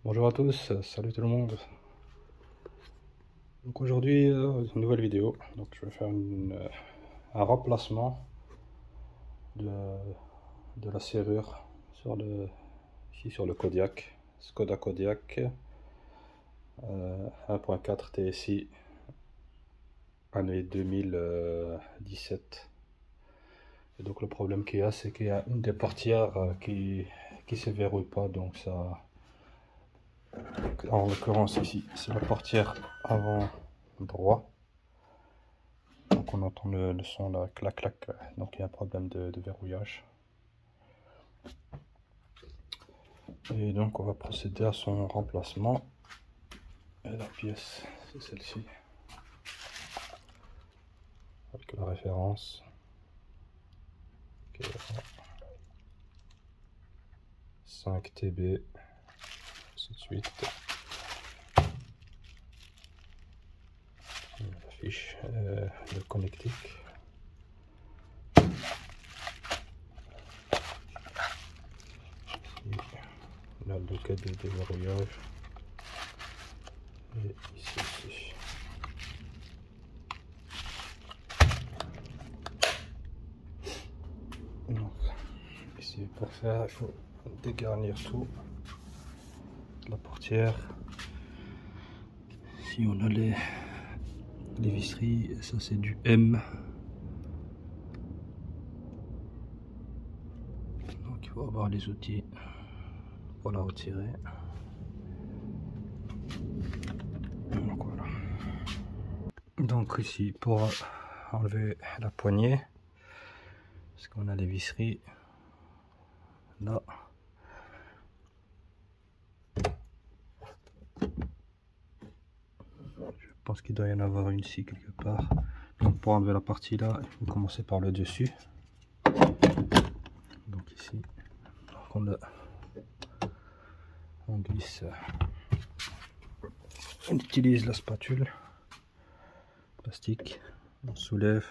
Bonjour à tous, salut tout le monde. Donc aujourd'hui, une nouvelle vidéo. Donc je vais faire un remplacement de la serrure ici sur le Kodiaq, Skoda Kodiaq 1.4 TSI année 2017. Et donc le problème qu'il y a, c'est qu'il y a une des portières qui se verrouille pas, donc ça. En l'occurrence ici, c'est la portière avant droit. Donc on entend le son là, clac clac. Donc il y a un problème de verrouillage. Et donc on va procéder à son remplacement. Et la pièce, c'est celle-ci. Avec la référence. Okay. 5 TB. Ainsi de suite. L'affiche, le connectique. Là, le cas de déverrouillage. Et ici aussi. Donc, ici pour faire, il faut dégarnir tout. La portière. Ici on a les visseries, ça c'est du M. Donc il faut avoir les outils pour la retirer. Donc voilà. Donc ici pour enlever la poignée, parce qu'on a les visseries là. Je pense qu'il doit y en avoir une ici quelque part. Donc pour enlever la partie là, il faut commencer par le dessus. Donc ici, on glisse, on utilise la spatule plastique, on soulève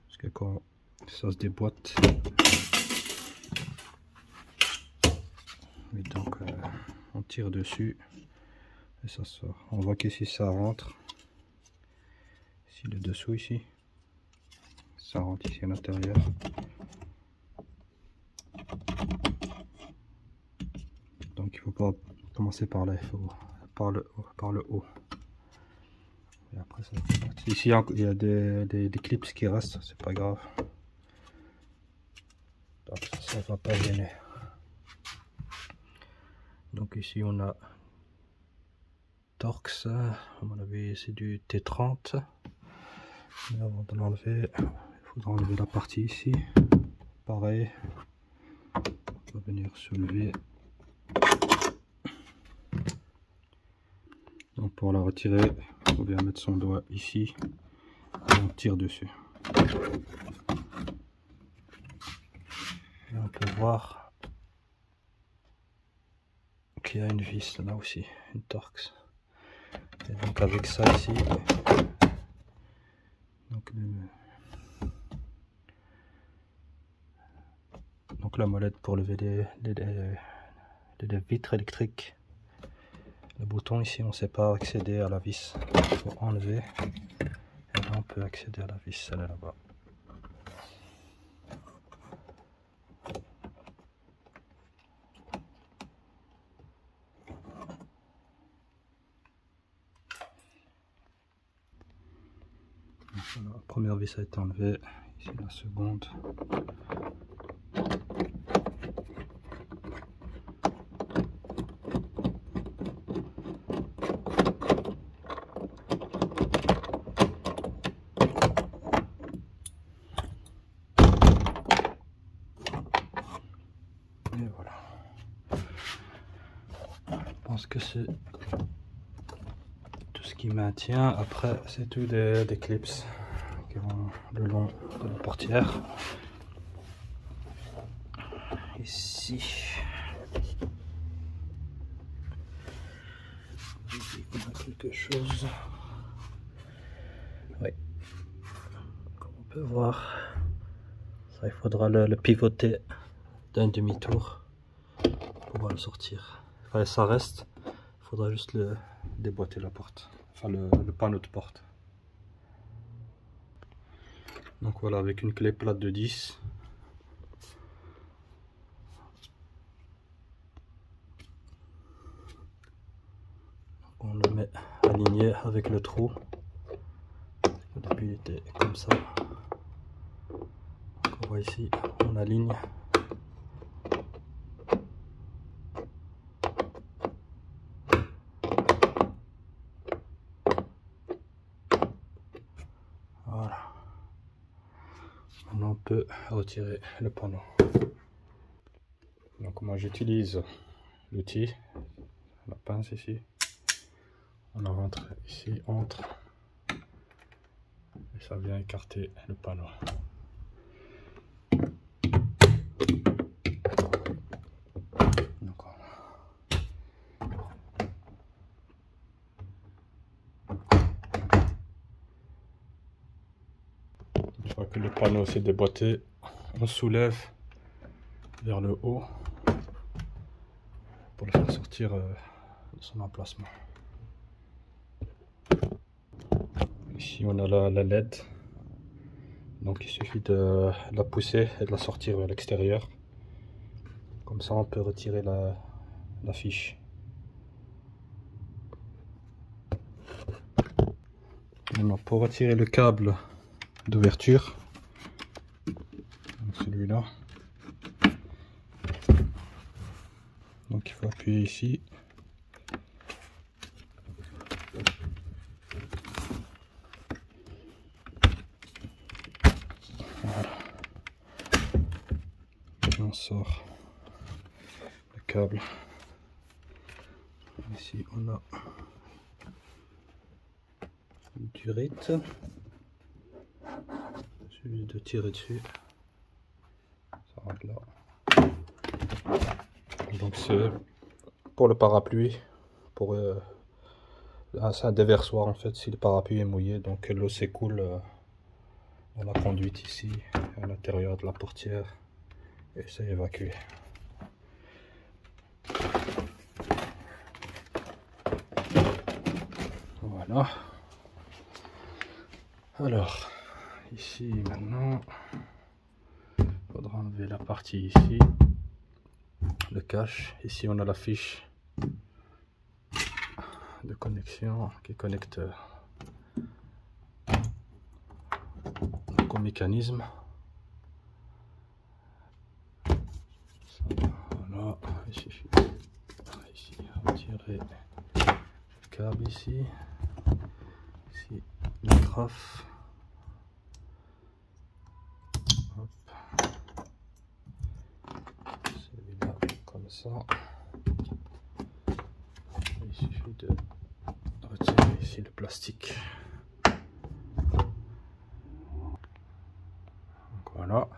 jusqu'à quand ça se déboîte. Et donc on tire dessus et ça sort. On voit qu'ici ça rentre, ici le dessous ici, ça rentre ici à l'intérieur. Donc il faut pas commencer par là, il faut par le haut. Et après ça, ici il y a des clips qui restent, c'est pas grave. Donc ça va pas gêner. Donc ici on a Torx, à mon avis c'est du T30. Mais avant de l'enlever, il faudra enlever la partie ici. Pareil, on va venir soulever. Donc pour la retirer, il faut bien mettre son doigt ici et on tire dessus. Et on peut voir qu'il y a une vis là aussi, une Torx. Et donc avec ça ici, donc la molette pour lever les vitres électriques. Le bouton ici, on ne sait pas accéder à la vis, il faut enlever et là on peut accéder à la vis, elle est là-bas. Voilà, la première vis a été enlevée, ici la seconde. Et voilà. Je pense que c'est tout ce qui maintient. Après, c'est tout des clips qui vont le long de la portière. Ici, on a quelque chose. Oui, comme on peut voir, ça il faudra le pivoter d'un demi-tour pour pouvoir le sortir. ça reste. Il faudra juste déboîter la porte, enfin le panneau de porte. Donc voilà, avec une clé plate de 10. On le met aligné avec le trou. Au début il était comme ça. Donc on voit ici, on aligne. Voilà. Maintenant on peut retirer le panneau. Donc moi j'utilise l'outil, la pince ici. On la rentre ici, entre, et ça vient écarter le panneau. Donc, une fois que le panneau s'est déboîté, on soulève vers le haut pour le faire sortir de son emplacement. Ici on a la LED, donc il suffit de la pousser et de la sortir vers l'extérieur. Comme ça on peut retirer la fiche. Maintenant pour retirer le câble d'ouverture, celui-là, donc il faut appuyer ici. Voilà. Et on sort le câble. Ici on a une durite. Celui de tirer dessus. Ça rentre là. Donc c'est pour le parapluie, pour c'est un déversoir en fait si le parapluie est mouillé, donc l'eau s'écoule dans la conduite ici à l'intérieur de la portière et c'est évacué. Voilà. Alors ici maintenant il faudra enlever la partie ici, le cache. Ici on a la fiche de connexion qui connecte au mécanisme. Voilà, il suffit ici retirer le câble ici la trafe. Celui-là comme ça. Il suffit de retirer ici le plastique. Donc voilà.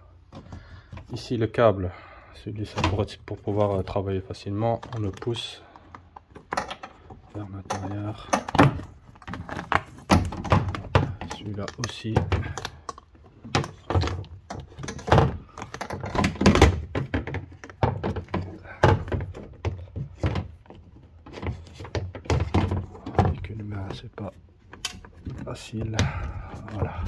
Ici le câble, celui-ci pour pouvoir travailler facilement, on le pousse vers l'intérieur. Celui-là aussi. Avec une main, c'est pas facile. Voilà.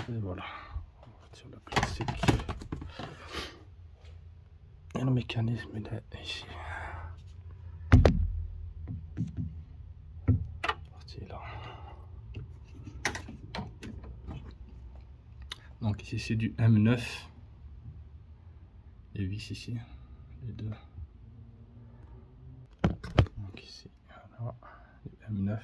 Et voilà. On retire le plastique. Et le mécanisme il est ici. Là. Donc ici c'est du M9, les vis ici, les deux. Donc ici, voilà, du M9.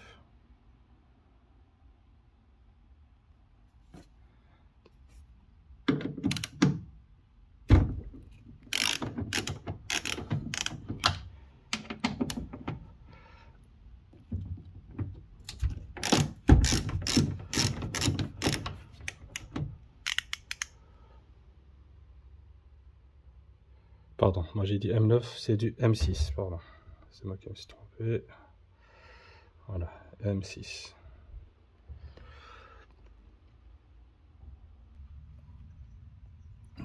Pardon, moi j'ai dit M9, c'est du M6, pardon. C'est moi qui me suis trompé. Voilà, M6.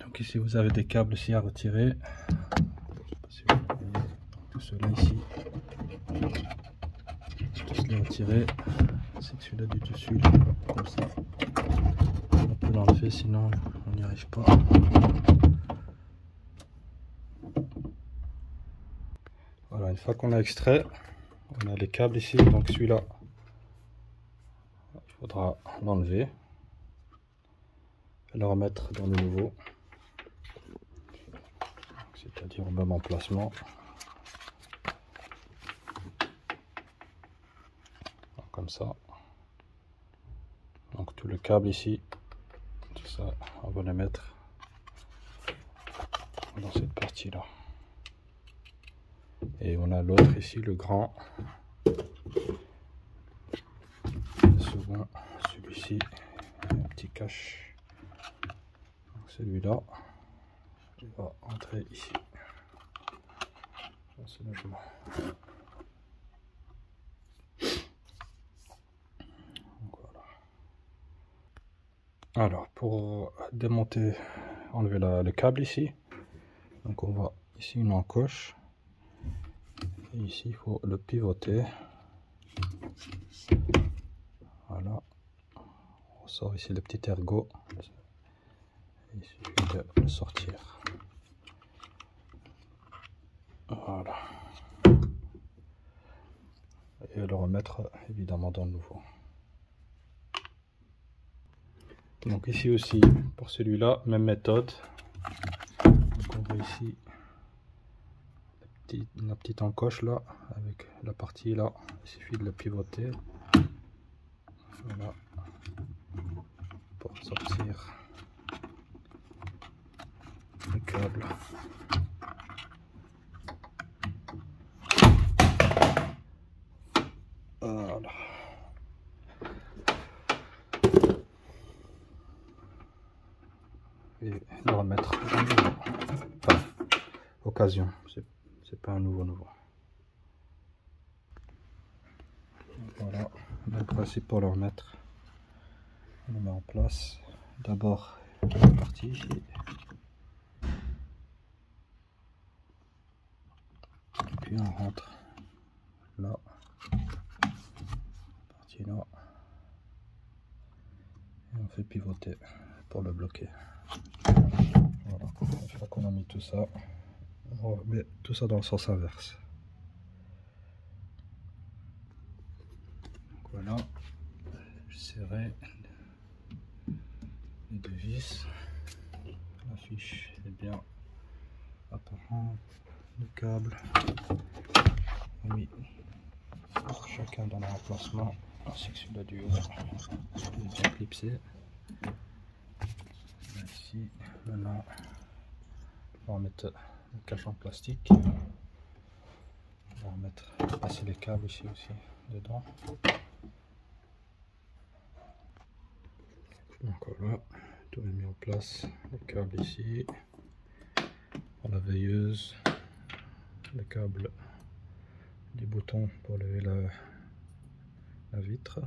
Donc ici vous avez des câbles aussi à retirer. Je sais pas si vous voyez. Donc, tout cela ici. Tous les retirer. C'est que celui-là du dessus, là, comme ça. On peut l'enlever, sinon on n'y arrive pas. Voilà, une fois qu'on a extrait, on a les câbles ici. Donc celui-là, il faudra l'enlever et le remettre dans le nouveau, c'est-à-dire au même emplacement. Comme ça. Donc tout le câble ici, tout ça, on va le mettre dans cette partie là. Et on a l'autre ici, le grand, le second, celui-ci, un petit cache. Celui-là, il va entrer ici. C'est le jour. Alors, pour démonter, enlever le câble ici, donc on va ici une encoche, et ici il faut le pivoter. Voilà, on sort ici le petit ergot, il suffit de le sortir. Voilà, et le remettre évidemment dans le nouveau. Donc ici aussi, pour celui-là, même méthode. Donc on voit ici la petite encoche là, avec la partie là, il suffit de le pivoter. Voilà, pour sortir le câble. Voilà. Et le remettre à nouveau. Enfin, occasion, c'est pas un nouveau. Voilà, le principe pour le remettre. On le met en place. D'abord la partie ici. Et puis on rentre là. Partie là. Et on fait pivoter pour le bloquer. Voilà, une fois qu'on a mis tout ça, on remet tout ça dans le sens inverse. Donc voilà, je serrais les deux vis. La fiche est bien apparente, le câble mis pour chacun dans leur emplacement, ainsi que celui-là du haut, il est bien clipsé. Ici, maintenant, on va mettre le cache en plastique. On va passer les câbles ici aussi dedans. Donc voilà, tout est mis en place. Le câble ici, pour la veilleuse, le câble du bouton pour lever la vitre.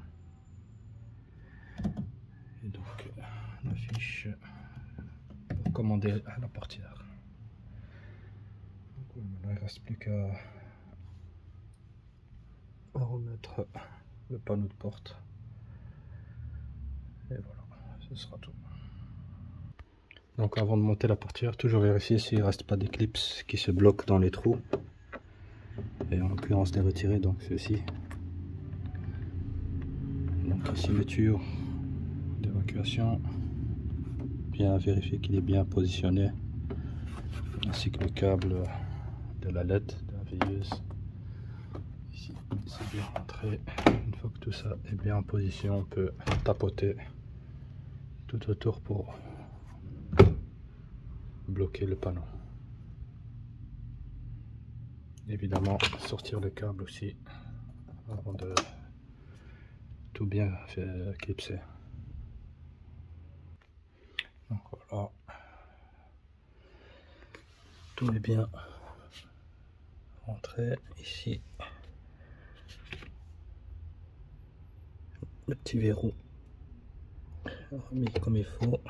Et donc la fiche pour commander la portière. Donc voilà, il ne reste plus qu'à remettre le panneau de porte. Et voilà, ce sera tout. Donc avant de monter la portière, toujours vérifier s'il ne reste pas des clips qui se bloquent dans les trous. Et en l'occurrence les retirer, donc ceci. Donc la cimenture d'évacuation, bien vérifier qu'il est bien positionné, ainsi que le câble de la LED de la veilleuse. Ici c'est bien rentré. Une fois que tout ça est bien en position, on peut tapoter tout autour pour bloquer le panneau. Évidemment sortir le câble aussi avant de tout bien clipser. Donc voilà, tout est bien rentré. Ici le petit verrou remis comme il faut.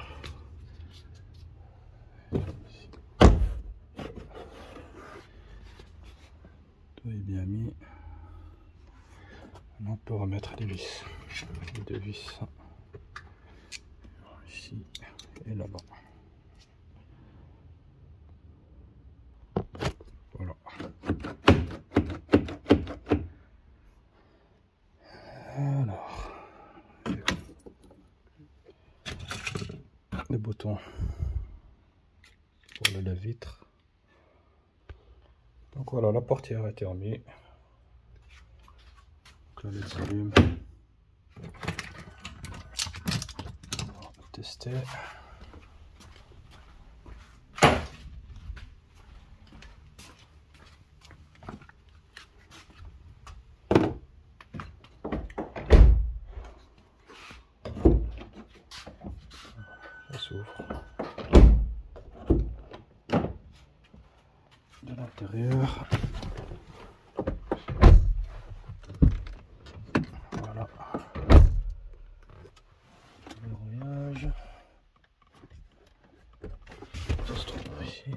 Tout est bien mis. Maintenant on peut remettre les vis. Les deux vis. Ici et là-bas. Voilà. Alors, les boutons pour le lave-vitre. Donc voilà, la portière est remise. Donc la LED s'allume. On va tester. Ça s'ouvre. De l'intérieur. Voilà. Le verrouillage. Ça se trouve ici.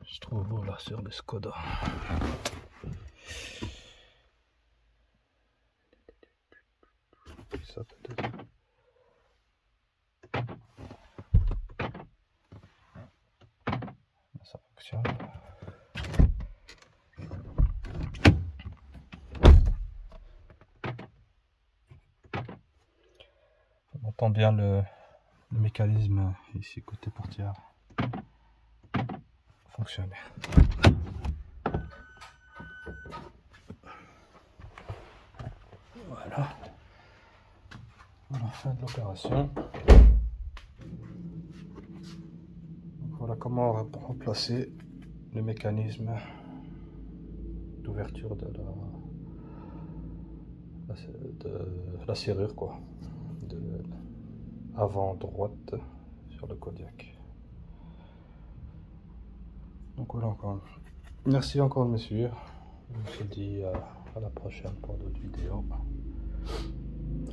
Je trouve là sur le Skoda. Ça peut-être. Ça fonctionne. On entend bien le mécanisme ici côté portière fonctionner. Voilà. À la fin de l'opération. Voilà comment remplacer le mécanisme d'ouverture de la serrure, quoi, de avant droite sur le Kodiaq. Donc voilà encore. Merci encore de me suivre. Je vous dis à la prochaine pour d'autres vidéos.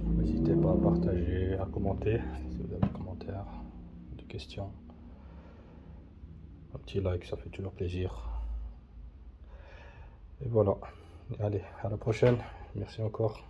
N'hésitez pas à partager, à commenter si vous avez des commentaires, des questions. Un petit like, ça fait toujours plaisir. Et voilà. Allez, à la prochaine. Merci encore.